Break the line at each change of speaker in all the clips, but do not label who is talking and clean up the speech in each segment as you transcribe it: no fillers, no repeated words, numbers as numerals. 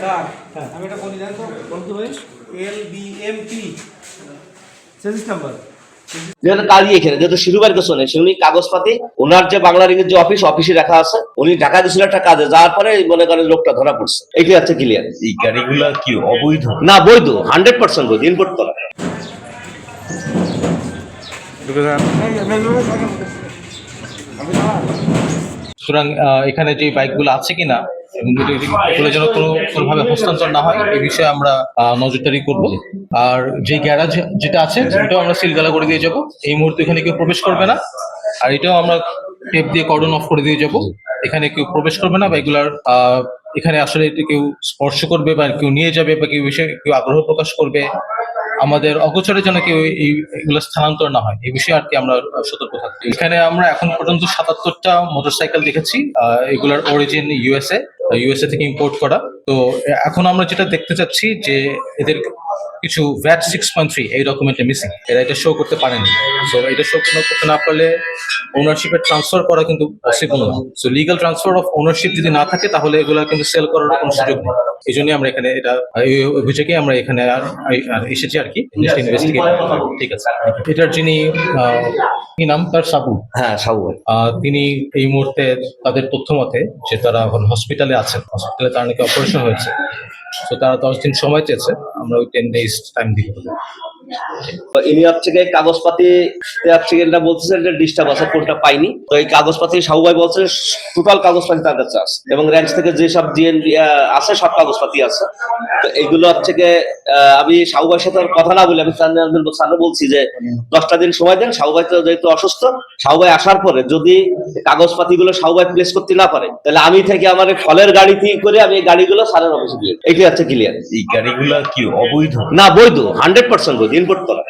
Sir আমি এটা বলি জানতো বলতো ভাই LBMP সেন্স নাম্বার
যেহেতু কাজই এখানে যেহেতু শিরুবাড়ির কাছে নেই উনি কাগজপাতি ওনার যে বাংলার যে অফিসে রাখা আছে উনি ঢাকা দিয়েছিল একটা কাজে যাওয়ার পরে মনে করেন লোকটা ধরা পড়ছে এটি হচ্ছে ক্লিয়ার।
এই গাড়িগুলা কি অবৈধ?
না বৈধ, 100% বৈধ, ইম্পোর্ট করা।
সুতরাং এখানে যে বাইকগুলো আছে কিনা এবং এগুলো যেন কোনোভাবে হস্তান্তর না হয় এই বিষয়ে আমরা নজরদারি করব। আর যে গ্যারাজ যেটা আছে সেটাও আমরা সিলগালা করে দিয়ে যাব। এই মুহূর্তে এখানে কেউ প্রবেশ করবে না, আর এটাও আমরা টেপ দিয়ে কর্ডন অফ করে দিয়ে যাব। এখানে কেউ প্রবেশ করবে না বা এগুলার এখানে আসলে কেউ স্পর্শ করবে বা কেউ নিয়ে যাবে বা কেউ বিষয়ে কেউ আগ্রহ প্রকাশ করবে আমাদের অগোচরে যেন কেউ এইগুলো স্থানান্তর না হয় এই বিষয়ে আর কি আমরা সতর্ক থাকবো। এখানে আমরা এখন পর্যন্ত 77টা মোটরসাইকেল দেখেছি, এগুলার অরিজিন ইউএসএ থেকে ইম্পোর্ট করা। তো এখন আমরা যেটা দেখতে চাচ্ছি যে এদের কিছু VAT 6.3 এই ডকুমেন্টে মিসিং, এরা এটা শো করতে পারেনি। সো এটা শো করতে না পারলে ওনারশিপের ট্রান্সফার করা কিন্তু পসিবল না। So legal transfer of ownership যদি না থাকে তাহলে এগুলো কিন্তু সেল করার কোনো সুযোগ নেই। এই জন্যই আমরা এখানে এটা অভিযোগে আমরা এখানে আর এসেছি আর কি ইনভেস্টিগেট। ঠিক আছে, এটার যিনি কি নাম তার সাবু,
হ্যাঁ সাবু ভাই,
তিনি এই মুহূর্তে তাদের তথ্য মতে যে তারা এখন হসপিটালে আছেন, হসপিটালে তার নাকি অপারেশন হয়েছে। তো তারা 10 দিন সময় চেয়েছে, আমরা ওই 10 days টাইম দিব।
ইনি হচ্ছে কাগজপাতি এটা বলতেছে যে ডিস্টার্ব আছে, কোনটা পাইনি। তো এই কাগজপাতি সাহু ভাই বলছে টোটাল কাগজপাতি তার কাছে আছে এবং রেঞ্জ থেকে যেসব জিএনডি আছে সব কাগজপাতি আছে। তো এইগুলো হচ্ছে আমি সাহু ভাইয়ের সাথে কথা না বলে আমি স্যারকে বলছি যে 10টা দিন সময় দেন। সাহু ভাই তো যেহেতু অসুস্থ, সাহু ভাই আসার পরে যদি কাগজপাতি গুলো সাহু ভাই প্লেস করতে না পারে তাহলে আমি থেকে আমার ফলের গাড়ি থেকে করে আমি এই গাড়িগুলো স্যারের অফিসে দিয়ে, এটি হচ্ছে ক্লিয়ার।
এই গাড়িগুলা কি অবৈধ?
না বৈধ, 100% বৈধ, ইম্পোর্ট করা।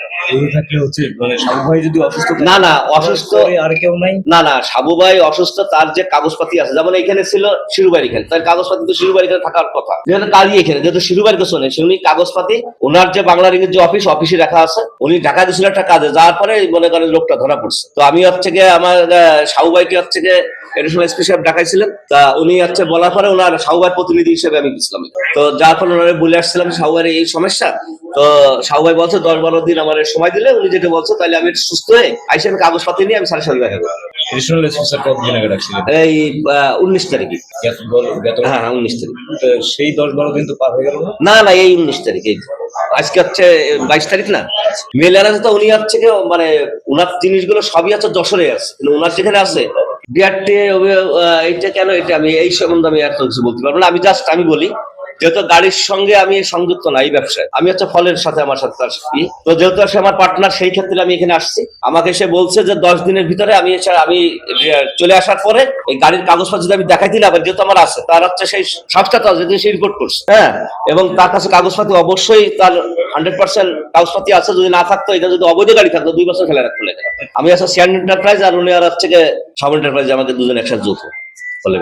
থাকলে হচ্ছে মানে সাবু ভাই যদি অসুস্থ
না অসুস্থ
আর কেউ নাই,
না সাবু ভাই অসুস্থ, তার যে কাগজপাতি আছে যেমন এখানে ছিল শিরুবাড়ি, এখানে তার কাগজপাতি তো শিরুবাড়ি থাকার কথা, যেহেতু কাজই এখানে যেহেতু শিরুবাড়ির কাছে নেই উনি কাগজপাতি ওনার যে বাংলার যে অফিসে রাখা আছে উনি ঢাকা দিয়েছিল একটা কাজে যাওয়ার পরে মনে করেন লোকটা ধরা পড়ছে। তো আমি হচ্ছে আমার সাবু ভাইকে হচ্ছে এডিশনাল এসপি সাহেব ঢাকাইছিলেন, তা উনি হচ্ছে বলার পরে ওনার সাহু ভাই প্রতিনিধি হিসেবে আমি গেছিলাম। তো যার ফলে ওনারা বলে আসছিলাম সাহু ভাইয়ের এই সমস্যা। তো সাহু ভাই বলছে 10-12 দিন আমার সময় দিলে উনি যেটা বলছে তাহলে আমি সুস্থ হয়ে আইসি আমি কাগজপাতি নিয়ে আমি স্যারের সাথে দেখা করবো।
এডিশনাল এসপি স্যার কতদিন আগে ডাকছিলেন?
এই 19 তারিখে। হ্যাঁ 19 তারিখ।
সেই 10-12 দিন তো পার হয়ে গেল
না এই 19 তারিখ। এই আজকে হচ্ছে 22 তারিখ না। মেলার তো উনি হচ্ছে মানে উনার জিনিসগুলো সবই আছে যশোরে আছে, কিন্তু উনার যেখানে আছে বিআরটি এইটা কেন, এটা আমি এই সম্বন্ধে আমি এত কিছু বলতে পারবো না। আমি জাস্ট আমি বলি যেহেতু গাড়ির সঙ্গে আমি সংযুক্ত না এই ব্যবসায়, আমি হচ্ছে ফলের সাথে আমার সাথে তো যেহেতু সে আমার পার্টনার সেই ক্ষেত্রে আমি এখানে আসছি। আমাকে সে বলছে যে 10 দিনের ভিতরে আমি চলে আসার পরে এই গাড়ির কাগজপত্র যদি আমি দেখাই দিলাম যেহেতু আমার আছে, তার হচ্ছে সেই সংস্থাটা যদি সে রিপোর্ট করছে, হ্যাঁ, এবং তার কাছে কাগজপাতি অবশ্যই তার 100% কাগজপাতি আছে। যদি না থাকতো, এটা যদি অবৈধ গাড়ি থাকতো 2 বছর ফেলে রাখতো। আমি আছে শেয়ার এন্টারপ্রাইজ আর উনি আর হচ্ছে সাব এন্টারপ্রাইজ, আমাদের দুজন একসাথে যৌথ ফলে।